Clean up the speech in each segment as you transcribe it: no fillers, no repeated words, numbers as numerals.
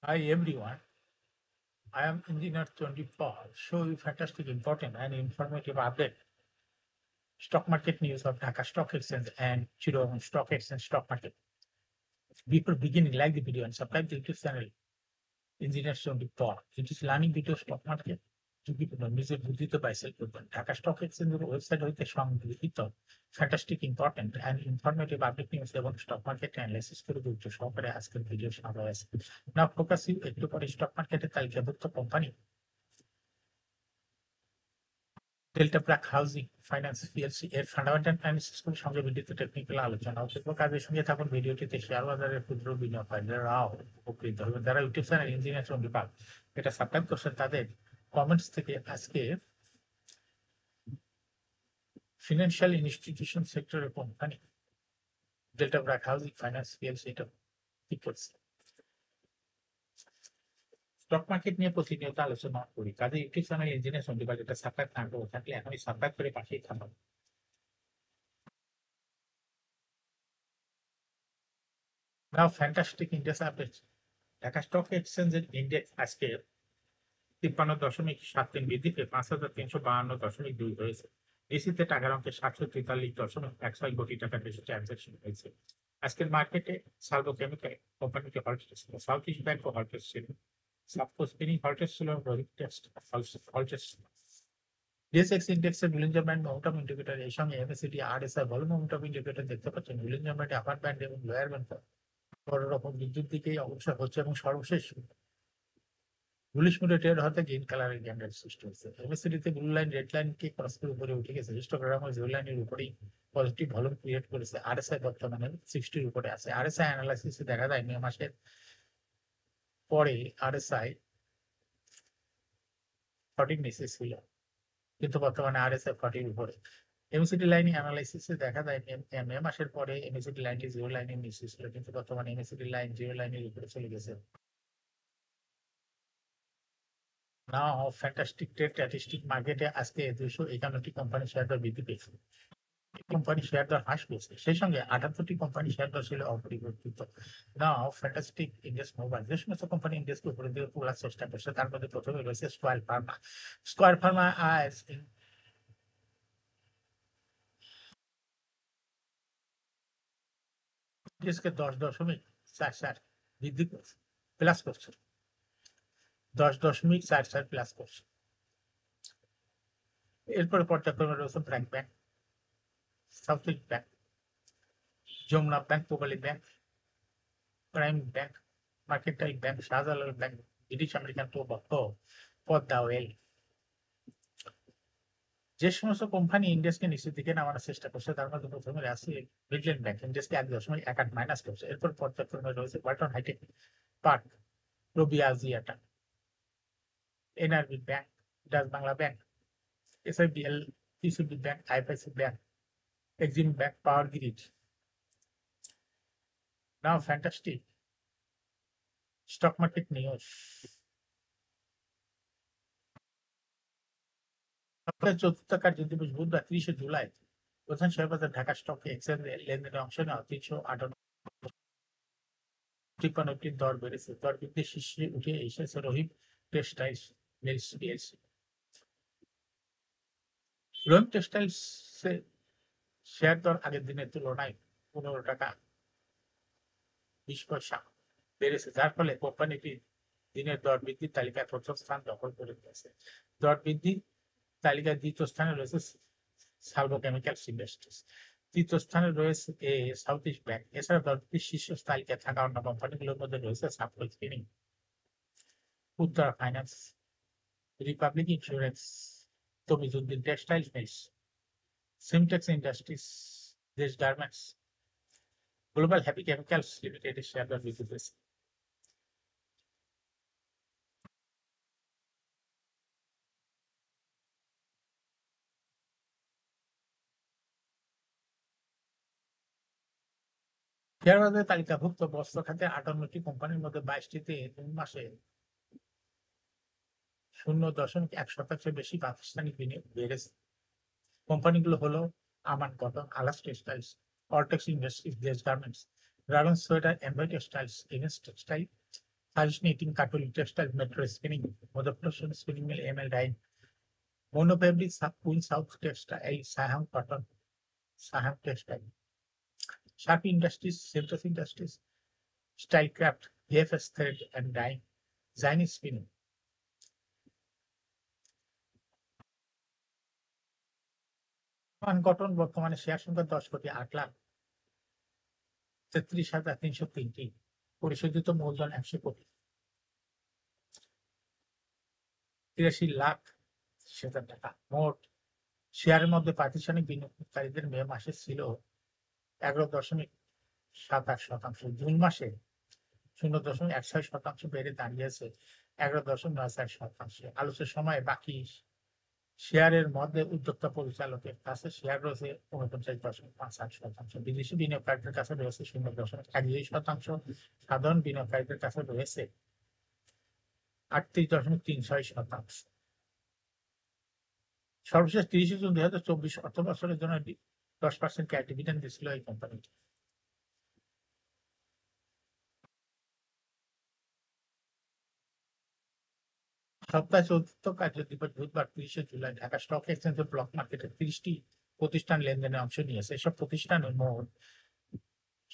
Hi everyone, I am Engineer 24. Show you fantastic, important and informative update. Stock market news of Dhaka Stock Exchange and Chittagong Stock Exchange stock market. Before beginning, like the video and subscribe to the YouTube channel Engineer 24. It is learning video stock market. যদি কোনো নিজের বুদ্ধিতে বাইসেল করবেন Dhaka stock এক্সচেঞ্জের website হইতে সংগৃহীত fantastic important and informative update news এবং stock market analysis করে গুরুত্ব সহকারে আজকের ভিডিও শোনা হয়েছে না ফোকাস ইউ একটু পরে স্টক মার্কেটের তালিকাভুক্ত কোম্পানি ডেল্টা প্রাক হাউজিং ফাইন্যান্স পিএলসি এর ফান্ডামেন্টাল অ্যানালিসিস করে সঙ্গে ভিডিওতে টেকনিক্যাল আলোচনা অল্প কাজের সঙ্গে থাকুন ভিডিওটিতে শেয়ার বাজারের ক্ষুদ্র বিনিয়োগকারীরাও উপকৃত হবে যারা ইউটিউব চ্যানেল ইঞ্জিনিয়ার চন্দ্রপাল এটা সাবস্ক্রাইব করছেন তাদের কমেন্টস থেকে আজকে ফিনান্সিয়াল ইনস্টিটিউশন সেক্টরের company delta BRAC housing finance PLC এটা ঠিক করছে স্টক মার্কেট নিয়ে প্রতিনিয়ত আলোচনা করি কাজে ইউটিউব চ্যানেল ইঞ্জিনিয়ার চন্দ্রপাল এটা সাবস্ক্রাইব না করে থাকলে এখনই সাবস্ক্রাইব করে পাশেই থাকুন। Now fantastic index update Dhaka stock এক্সচেঞ্জের ইন্ডেক্স আজকে 53.73 বৃদ্ধি পেয়ে 5,352.2 হয়েছে। এসিতে টাকার অঙ্কে 743.16 কোটি টাকার বেশি ট্রানজাকশন হয়েছে। আজকের মার্কেটে সালভো কেমিক্যাল কোম্পানিটি হল্টেড ছিল, সাউথ ইস্ট ব্যাংক হল্টেড ছিল, সাপকো স্পিনিং হল্টেড ছিল, রোহিত টেক্সট হল্টেড ছিল। ডিএসএক্স ইন্ডেক্সের বুলিঞ্জার ব্যান্ড মোমেন্টাম ইন্ডিকেটর এর সঙ্গে MACD RSI volume momentum indicator দেখতে পাচ্ছেন। বুলিঞ্জার ব্যান্ডে আপার ব্যান্ড এবং লোয়ার ব্যান্ড বড় রকম বিদ্যুৎ দিকেই অগ্রসর হচ্ছে এবং সর্বশেষ বুলিশ মুডে ট্রেড হতে গ্রিন কালারের ক্যান্ডেল সৃষ্টি হয়েছে। এমএসিডিতে ব্লু লাইন রেড লাইনকে ক্রস করে উপরে উঠে গেছে। হিস্টোগ্রাম জিরো লাইনের উপরেই পজিটিভ ভলিউম ক্রিয়েট করেছে। আরএসআই বর্তমানে 60-র উপরে আছে। আরএসআই অ্যানালাইসিসে দেখা যায় মে মাসের পরে আরএসআই 40 নিচে ছিল, কিন্তু বর্তমানে আরএসআই 40-র উপরে। এমএসিডি লাইন অ্যানালাইসিসে দেখা যায় মে মাসের পরে এমএসিডি লাইনটি জিরো লাইনের নিচে ছিল, কিন্তু বর্তমানে এমএসিডি লাইন জিরো লাইনের উপরে চলে গেছে। নাও ফ্যান্টাস্টিক ট্রেড স্ট্যাটিস্টিক মার্কেটে আজকে 251টি কোম্পানি শেয়ার দর বৃদ্ধি পেয়েছে, কোম্পানি শেয়ার দর হ্রাস পেয়েছে, সেই সঙ্গে 78টি কোম্পানি শেয়ার দর ছিল অপরিবর্তিত। নাও ফ্যান্টাস্টিক ইন্ডেক্স মোবাইল যে সমস্ত কোম্পানি ইন্ডেক্সকে উপরে দিয়ে তোলার চেষ্টা করছে তার মধ্যে প্রথমে রয়েছে স্কয়ার ফার্মা। স্কয়ার ফার্মা আজ ইন্ডেক্সকে 10.44 বৃদ্ধি করছে, প্লাস করছে, 10.44 প্লাস করছে। এরপরে পর্যায়ক্রমে রয়েছে BRAC Bank, South East Bank, Jamuna Bank, Pubali Bank, Prime Bank, Mercantile Bank, Shahjalal Bank, British American Tobacco, Padma Oil. যে সমস্ত কোম্পানি ইন্ডেক্সকে নিচের দিকে নামানোর চেষ্টা করছে তার মধ্যে প্রথমে আছে মিডল্যান্ড ব্যাংক, ইন্ডেক্সকে 1.18 মাইনাস করছে। এরপর পর্যায়ক্রমে রয়েছে Walton hitech, park, Robi Axiata, NRB bank, Dutch Bangla bank, SIBL, ECB bank, IFIC bank, Exim bank, power grid. Now fantastic stock market news. চতুর্থ কার্যদিবস বুধবার 30শে জুলাই প্রধান শেয়ার বাজার ঢাকা স্টক এক্সচেঞ্জে লেনদেনে অংশ নেওয়া 358 দর বেড়েছে। দর বৃদ্ধির শীর্ষে উঠে এসেছে রহিম টেক্সটাইলস মিলস পিএলসি। রহিম টেক্সটাইলস শেয়ার দর আগের দিনের তুলনায় 15 টাকা 20 পয়সা বেড়েছে, যার ফলে কোম্পানিটি দিনের দর বৃদ্ধির তালিকায় প্রথম স্থান দখল করে নিয়েছে। দর বৃদ্ধি তালিকায় দ্বিতীয় স্থানে রয়েছে সালভো কেমিক্যালস ইন্ডাস্ট্রিজ, তৃতীয় স্থানে রয়েছে সাউথ ইস্ট ব্যাংক। এছাড়া দর বৃদ্ধির শীর্ষ তালিকায় থাকা অন্য কোম্পানিগুলোর মধ্যে রয়েছে Sapco spinning, Uttara finance, republic insurance, Tamijuddin textile mills, Simtex industries, Desh garments, global happy chemicals লিমিটেডের শেয়ার দর বৃদ্ধি পেয়েছে। শেয়ার বাজারে তালিকাভুক্ত বস্ত্র খাতে 58টি কোম্পানির মধ্যে 22টিতে জুন মাসে 0.1% বেশি প্রাতিষ্ঠানিক বিনিয়োগ বেড়েছে। কোম্পানিগুলো হলো আমান কটন, আলাস টেক্সটাইলস, অরটেক্স industries, Desh garments, dragon sweater, Envoy textiles, Evince textile, Originating Katuli Textile Metro Spinning, Motherproduktion Spinning Mill, ML Dye, Monofabric Queen South Textile, Saham Cotton, Saham Textile, Sharp Industries, Synthesis Industries, Stylecraft, VFS Thread and Dye, Ziny Spinning. Cotton বর্তমানে share সংখ্যা 10,08,33,303টি, পরিশোধিত মূলধন 100 কোটি, 83,00,000 টাকা। মোট শেয়ারের মধ্যে প্রাতিষ্ঠানিক বিনিয়োগকারীদের মে মাসে ছিল 11.78%, জুন মাসে 0.16% বেড়ে দাঁড়িয়েছে 11.94%। আলোচনার সময় বাকি শেয়ারের মধ্যে উদ্যোক্তা পরিচালকের কাছে শেয়ার রয়েছে 49.58%, বিদেশি বিনিয়োগকারীদের কাছে রয়েছে 0.12%, সাধারণ বিনিয়োগকারীদের কাছে রয়েছে 38.36%। সর্বশেষ 30 জুন 2024 অর্থ বছরের জন্য 10% ক্যাশ ডিভিডেন্ড দিয়েছিল এই কোম্পানিটি। সপ্তাহে চতুর্থ কার্যদিবস বুধবার 30 জুলাই ঢাকা স্টক এক্সচেঞ্জের ব্লক মার্কেটে 30টি প্রতিষ্ঠান লেনদেনে অংশ নিয়েছে। এসব প্রতিষ্ঠানের মোট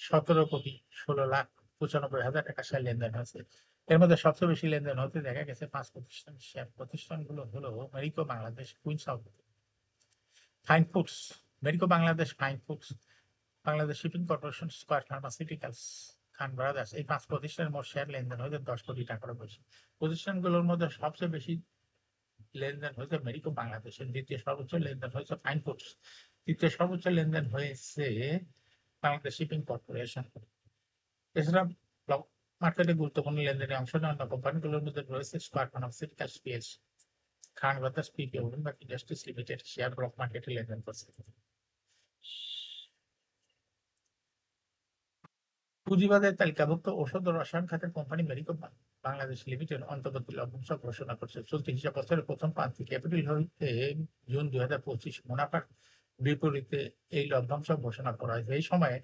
17,16,95,000 টাকা শেয়ার লেনদেন হয়েছে। এর মধ্যে সবচেয়ে বেশি লেনদেন হতে দেখা গেছে 5 প্রতিষ্ঠান শেয়ার। প্রতিষ্ঠানগুলো হলো Marico Bangladesh, Queen South, fine foods, Marico Bangladesh, fine foods, Bangladesh shipping corporation, Square pharmaceuticals, Khan brothers. এই 5 প্রতিষ্ঠানের মোট শেয়ার লেনদেন হয়েছে 10 কোটি টাকার বেশি। প্রতিষ্ঠানগুলোর মধ্যে সবচেয়ে বেশি লেনদেন হয়েছে মেরিকো বাংলাদেশের, দ্বিতীয় সর্বোচ্চ লেনদেন হয়েছে ফাইন ফুডস, তৃতীয় সর্বোচ্চ লেনদেন হয়েছে বাংলাদেশ শিপিং কর্পোরেশন। এছাড়া ব্লক মার্কেটে গুরুত্বপূর্ণ লেনদেনে অংশ নেওয়া অন্য কোম্পানিগুলোর মধ্যে রয়েছে স্কয়ার ফার্মাসিউটিক্যালস পিএলসি, খান ব্রাদার্স পিপি, উডেনবার্গ ইন্ডাস্ট্রিজ লিমিটেড শেয়ার ব্লক মার্কেটে লেনদেন করছে। পুঁজিবাজারে তালিকাভুক্ত ঔষধ ও রসায়ন খাতের কোম্পানি মেরিকো বাংলাদেশ লিমিটেড অন্তর্বর্তী লভ্যাংশ ঘোষণা করছে। চলতি হিসাব বছরের প্রথম প্রান্তিক এপ্রিল হইতে জুন 2025 মুনাফার বিপরীতে এই লভ্যাংশ ঘোষণা করা হয়েছে। এই সময়ে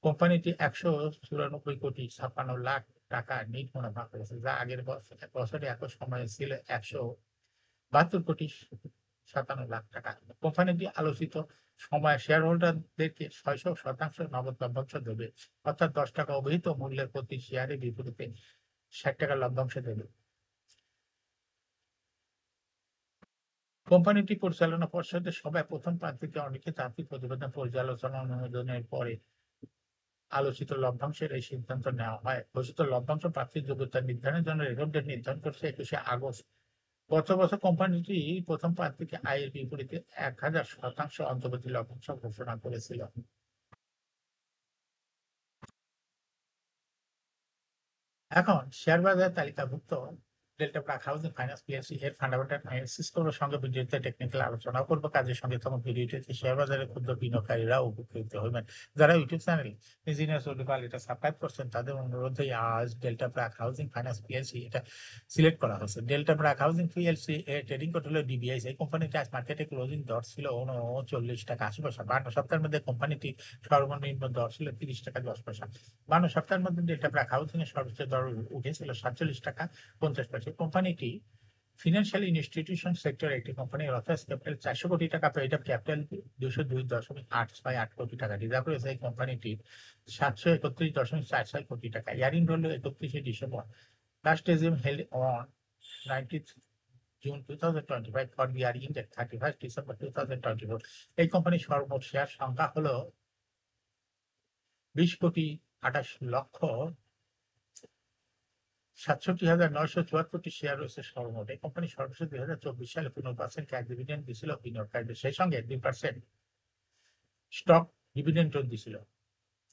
কোম্পানিটি 194,56,00,000 টাকা নিট মুনাফা করেছে, যা আগের বছরে একই সময়ে ছিল 172,57,00,000 টাকা। কোম্পানিটি আলোচিত সময়ে শেয়ার হোল্ডারদেরকে 600% নগদ লভ্যাংশ দেবে, অর্থাৎ 10 টাকা অভিহিত মূল্যের প্রতি শেয়ারের বিপরীতে 60 টাকা লভ্যাংশ দেবে। কোম্পানিটি পরিচালনা পর্ষদের সভায় প্রথম প্রান্তিকে অনেকে তাত্ত্বিক প্রতিবেদন পর্যালোচনা অনুমোদনের পরে আলোচিত লভ্যাংশের এই সিদ্ধান্ত নেওয়া হয়। ঘোষিত লভ্যাংশ প্রাপ্তির যোগ্যতা নির্ধারণের জন্য রেকর্ড ডেট নির্ধারণ করছে 21 আগস্ট। গত বছর কোম্পানিটি প্রথম প্রান্তিকে আয়ের বিপরীতে 1000% অন্তর্বর্তী লভ্যাংশ ঘোষণা করেছিল। এখন শেয়ার বাজারে তালিকাভুক্ত ডেল্টা প্রাক হাউজিং ফাইন্যান্স পিএলসি এর ফান্ডামেন্টাল অ্যানালিসিস করবো, সঙ্গে ভিডিওতে টেকনিক্যাল আলোচনা করবো। কাজের সঙ্গে তোমার ভিডিওটিতে শেয়ার বাজারে ক্ষুদ্র বিনিয়োগকারীরা উপকৃত হবেন। যারা ইউটিউব চ্যানেল ইঞ্জিনিয়ার সোলিপাল এটা সাবস্ক্রাইব করছেন, তাদের অনুরোধে আজ ডেল্টা প্রাক হাউজিং ফাইন্যান্স পিএলসি এটা সিলেক্ট করা হয়েছে। ডেল্টা প্রাক হাউজিং পিএলসি এর ট্রেডিং কোড হলো ডিবিআইস। এই কোম্পানিটি আজ মার্কেটে ক্লোজিং দর ছিল 39 টাকা 80 পয়সা। 52 সপ্তাহের মধ্যে কোম্পানিটি সর্বনিম্ন দর ছিল 30 টাকা 10 পয়সা। 52 সপ্তাহের মধ্যে ডেল্টা প্রাক হাউজিং এর সর্বোচ্চ দর উঠেছিল 47 টাকা 50 পয়সা। কোম্পানিটি ফিনান্সিয়াল ইনস্টিটিউশন সেক্টর একটি কোম্পানি, অথরাইজ ক্যাপিটাল 400 কোটি টাকা, পেইড আপ ক্যাপিটাল 202.868 কোটি টাকা। রিজার্ভ রয়েছে এই কোম্পানিটি 731.46 কোটি টাকা। ইয়ারিং হলো 31 December. Last AGM held on 19th June 2025 for the ইয়ারিং ডেট 31 ডিসেম্বর 2024। এই কোম্পানির সর্বমোট শেয়ার সংখ্যা হলো 20,28,67,974টি শেয়ার রয়েছে সর্বমোট। এই কোম্পানি সর্বশেষ 2024 সালে 15% ক্যাশ ডিভিডেন্ড দিয়েছিল বিনিয়োগকারীদের, সেই সঙ্গে 2% স্টক ডিভিডেন্ডও দিয়েছিল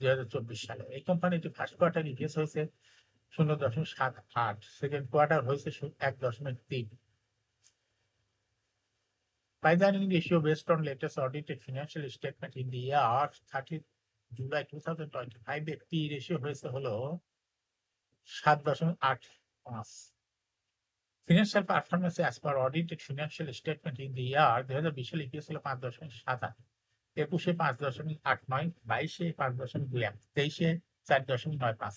2024 সালে। এই কোম্পানিটি ফার্স্ট কোয়ার্টার ইপিএস হয়েছে 0.78, সেকেন্ড কোয়ার্টার হয়েছে 1.3। By the earning ratio based on latest audited financial statement in the year 30 July 2025, এর P রেশিও হয়েছে হলো 7.85। Financial performance as per audited financial statement in the year 2020 সালে EPS হলো 5.78, 21-এ 5.89, 22-এ 5.21, 23-এ 4.95।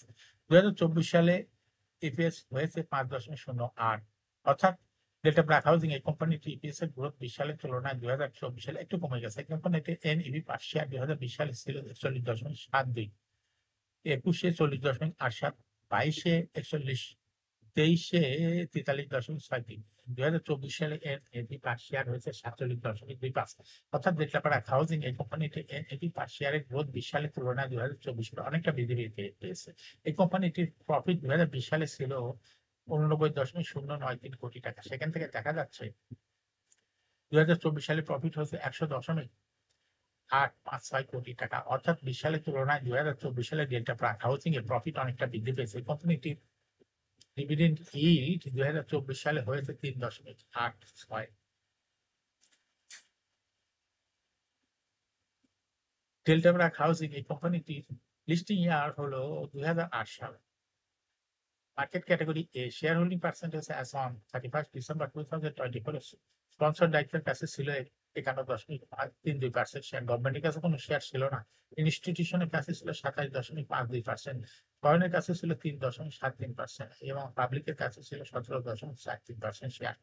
2024 সালে EPS হয়েছে 5.08, অর্থাৎ ডেল্টা ব্র্যাক হাউজিং এই কোম্পানিটি ইপিএস এর গ্রোথ 20 সালের তুলনায় 2024 সালে একটু কমে গেছে। এই কোম্পানিটির এনএভি পার শেয়ার 2020 সালে ছিল 41.72, 21-এ 40.87, 22-এ 41, 23-এ 43.63, 2024 সালে এনএভি পার শেয়ার হয়েছে 47.25। অর্থাৎ ডেল্টা ব্র্যাক হাউজিং এই কোম্পানিটির এনএভি পার শেয়ারের গ্রোথ 20 সালের তুলনায় 2024 সালে অনেকটা বৃদ্ধি পেয়েছে। এই কোম্পানিটির প্রফিট 2020 সালে ছিল 89.093 কোটি টাকা। সেখান থেকে দেখা যাচ্ছে 2024 সালে প্রফিট হয়েছে 100.856 কোটি টাকা। অর্থাৎ 20 সালের তুলনায় 2024 সালে ডেল্টা ব্র্যাক হাউজিং এর প্রফিট অনেকটা বৃদ্ধি পেয়েছে। কোম্পানিটির ডিভিডেন্ড ইল্ড 2024 সালে হয়েছে 3.86। ডেল্টা ব্র্যাক হাউজিং এই কোম্পানিটির লিস্টিং ইয়ার হলো 2008 সাল। Market category A, share holding percentage as on 31 December 2024, sponsor দায়িত্বের কাছে ছিল 51.32%। শেয়ার গভর্নমেন্টের কাছে কোনো শেয়ার ছিল না। ইনস্টিটিউশনের কাছে ছিল 27.52%, ফরেনের কাছে ছিল 3.73% এবং পাবলিকের কাছে ছিল 17.43% share.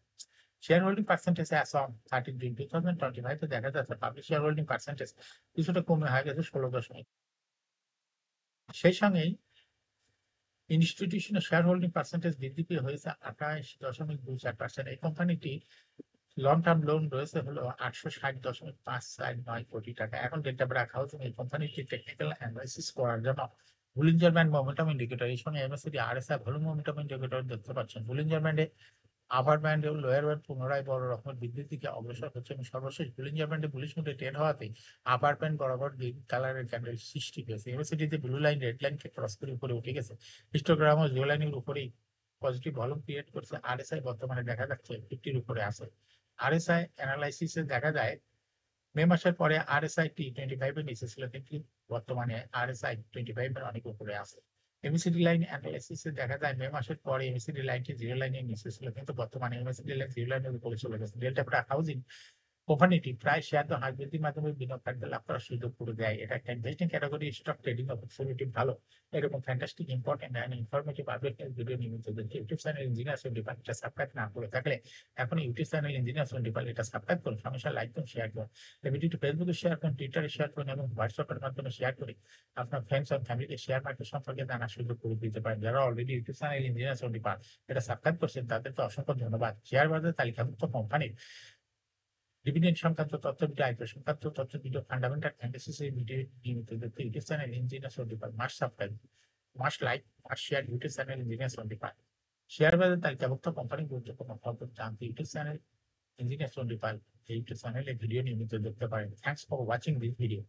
Share holding percentage as on 13 June 2025 দেখা যাচ্ছে পাবলিক শেয়ার হোল্ডিং পার্সেন্টেজ কিছুটা কমে হয়ে গেছে 16%। সেই সঙ্গেই ইনস্টিটিউশনের শেয়ার হোল্ডিং পার্সেন্টেজ বৃদ্ধি পেয়ে হয়েছে 28.24%। এই কোম্পানিটি লং টার্ম লোন রয়েছে হলো 860.549 কোটি টাকা। এখন ডেল্টা ব্র্যাক হাউজিং এই কোম্পানিটি টেকনিক্যাল অ্যানালাইসিস করার জন্য বুলিঞ্জার ব্যান্ড মোমেন্টাম ইন্ডিকেটর, এই সঙ্গে MSCD RSI volume momentum indicator দেখতে পাচ্ছেন। বুলিঞ্জার ব্যান্ডে আপার ব্যান্ড এবং লোয়ার ব্যান্ড পুনরায় বড় রকমের বৃদ্ধির দিকে অগ্রসর হচ্ছে এবং সর্বশেষ বুলিঞ্জার ব্যান্ডে বুলিশ মুডে ট্রেড হওয়াতে আপার ব্যান্ড বরাবর গ্রিন কালারের ক্যান্ডেল সৃষ্টি হয়েছে। এমএসসিডিতে ব্লু লাইন রেড লাইনকে ক্রস করে উপরে উঠে গেছে। হিস্টোগ্রাম ও জিও লাইনের উপরেই পজিটিভ ভলিউম ক্রিয়েট করছে। আরএসআই বর্তমানে দেখা যাচ্ছে 50-র উপরে আছে। আরএসআই অ্যানালাইসিসে দেখা যায় মে মাসের পরে আরএসআই টি 25 এর নিচে ছিল, কিন্তু বর্তমানে আরএসআই 25 এর অনেক উপরে আছে। এমএসিডি লাইন অ্যানালাইসিসে দেখা যায় মে মাসের পরে এমএসিডি লাইনটি জিরো লাইনের নিচে ছিল, কিন্তু বর্তমানে এমএসিডি লাইন জিরো লাইনের উপরে চলে গেছে। ডেল্টা ব্র্যাক হাউজিং কোম্পানিটি প্রায় শেয়ার দর হ্রাস বৃদ্ধির মাধ্যমে বিনিয়োগকারীদের লাভ করার সুযোগ করে দেয়। এটা একটা investing category, stock trading opportunity ভালো। এরকম fantastic important and informative update video নিয়মিত দেখতে ইউটিউব চ্যানেল ইঞ্জিনিয়ার্স ডিপার্ট এটা সাবস্ক্রাইব না করে থাকলে এখন ইউটিউব চ্যানেল ইঞ্জিনিয়ার্স ডিপার্ট এটা সাবস্ক্রাইব করুন, সমস্যা লাইক করুন, শেয়ার করুন। এই ভিডিওটি ফেসবুকে শেয়ার করুন, টুইটারে শেয়ার করুন এবং হোয়াটসঅ্যাপের মাধ্যমে শেয়ার করে আপনার ফ্রেন্ডস এবং ফ্যামিলিকে শেয়ার মার্কেট সম্পর্কে জানার সুযোগ করে দিতে পারেন। যারা already YouTube channel engineers depart এটা সাবস্ক্রাইব করছেন তাদেরকে অসংখ্য ধন্যবাদ। শেয়ার বাজারে তালিকাভুক্ত কোম্পানির ডিভিডেন্ড সংক্রান্ত তথ্য ভিডিও, আইপিও সংক্রান্ত তথ্য ভিডিও, ফান্ডামেন্টাল অ্যানালিসিস ভিডিও নিয়মিত দেখতে YouTube channel engineers depart must subscribe, must like, must share YouTube channel engineers depart. Share বাজারে তালিকাভুক্ত কোম্পানির গুরুত্বপূর্ণ খবর জানতে ইউটিউব চ্যানেল ইঞ্জিনিয়ার্স ডিপার্ট এই ইউটিউব চ্যানেলে ভিডিও নিয়মিত দেখতে পারেন। Thanks for watching this video.